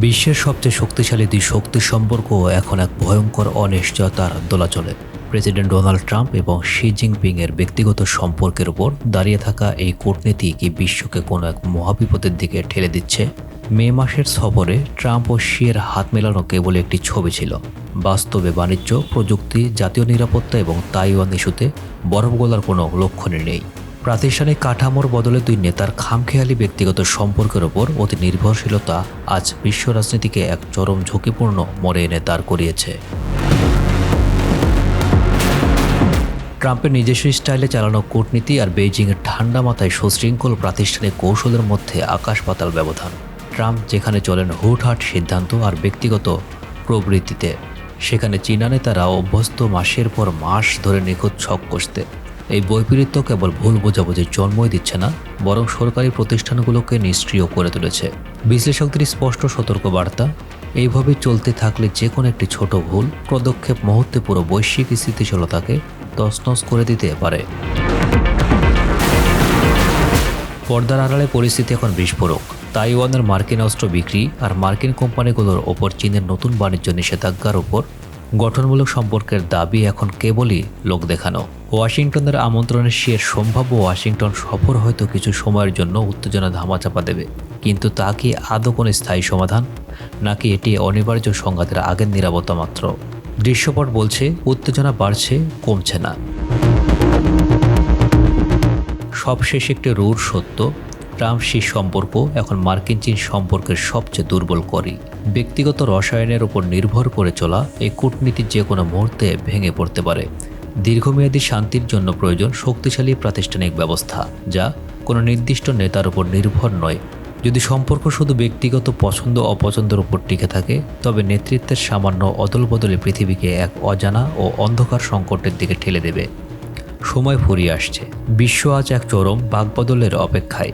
বিশ্বের সবচেয়ে শক্তিশালী দুই শক্তির সম্পর্ক এখন এক ভয়ঙ্কর অনিশ্চয়তার দোলাচলে। প্রেসিডেন্ট ডোনাল্ড ট্রাম্প এবং শি জিনপিংয়ের ব্যক্তিগত সম্পর্কের উপর দাঁড়িয়ে থাকা এই কূটনীতি কি বিশ্বকে কোনো এক মহাবিপদের দিকে ঠেলে দিচ্ছে? মে মাসের সফরে ট্রাম্প ও শির হাত মেলানো কেবল একটি ছবি ছিল। বাস্তবে বাণিজ্য, প্রযুক্তি, জাতীয় নিরাপত্তা এবং তাইওয়ান ইস্যুতে বরফ গলার কোনো লক্ষণই নেই। প্রাতিষ্ঠানিক কাঠামোর বদলে দুই নেতার খামখেয়ালি ব্যক্তিগত সম্পর্কের ওপর অতি নির্ভরশীলতা আজ বিশ্ব রাজনীতিকে এক চরম ঝুঁকিপূর্ণ মোড়ে এনে দাঁড় করিয়েছে। ট্রাম্পের নিজস্ব স্টাইলে চালানো কূটনীতি আর বেইজিংয়ের ঠান্ডা মাথায় সুশৃঙ্খল প্রাতিষ্ঠানিক কৌশলের মধ্যে আকাশ পাতাল ব্যবধান। ট্রাম্প যেখানে চলেন হুটহাট সিদ্ধান্ত আর ব্যক্তিগত প্রবৃত্তিতে, সেখানে চীনা নেতারা অভ্যস্ত মাসের পর মাস ধরে নিখুঁত ছক কষতে। এই বৈপরীত্য কেবল ভুল বোঝাবুঝির জন্মই দিচ্ছে না, বরং সরকারি প্রতিষ্ঠানগুলোকে নিষ্ক্রিয় করে তুলেছে। বিশ্লেষকদের স্পষ্ট সতর্কবার্তা, এইভাবে চলতে থাকলে যে কোনো একটি ছোট ভুল পদক্ষেপ মুহূর্তে পুরো বৈশ্বিক স্থিতিশীলতাকে তছনছ করে দিতে পারে। পর্দার আড়ালে পরিস্থিতি এখন বিস্ফোরক। তাইওয়ানের মার্কিন অস্ত্র বিক্রি আর মার্কিন কোম্পানিগুলোর ওপর চীনের নতুন বাণিজ্য নিষেধাজ্ঞার ওপর গঠনমূলক সম্পর্কের দাবি এখন কেবলই লোক দেখানো। ওয়াশিংটনের আমন্ত্রণে শির সম্ভাব্য ওয়াশিংটন সফর হয়তো কিছু সময়ের জন্য উত্তেজনা ধামাচাপা দেবে, কিন্তু তা কি আদৌ কোনো স্থায়ী সমাধান, নাকি এটি অনিবার্য সংঘাতের আগের নিরাপত্তা মাত্র? দৃশ্যপট বলছে উত্তেজনা বাড়ছে, কমছে না। সবশেষ একটি রূঢ় সত্য, ট্রাম্প শি সম্পর্ক এখন মার্কিন চীন সম্পর্কের সবচেয়ে দুর্বল করি। ব্যক্তিগত রসায়নের উপর নির্ভর করে চলা এই কূটনীতি যে কোনো মুহূর্তে ভেঙে পড়তে পারে। দীর্ঘমেয়াদী শান্তির জন্য প্রয়োজন শক্তিশালী প্রাতিষ্ঠানিক ব্যবস্থা, যা কোনো নির্দিষ্ট নেতার উপর নির্ভর নয়। যদি সম্পর্ক শুধু ব্যক্তিগত পছন্দ অপছন্দের উপর টিকে থাকে, তবে নেতৃত্বের সামান্য অদলবদলে পৃথিবীকে এক অজানা ও অন্ধকার সংকটের দিকে ঠেলে দেবে। সময় ফুরিয়ে আসছে, বিশ্ব আজ এক চরম বাকবদলের অপেক্ষায়।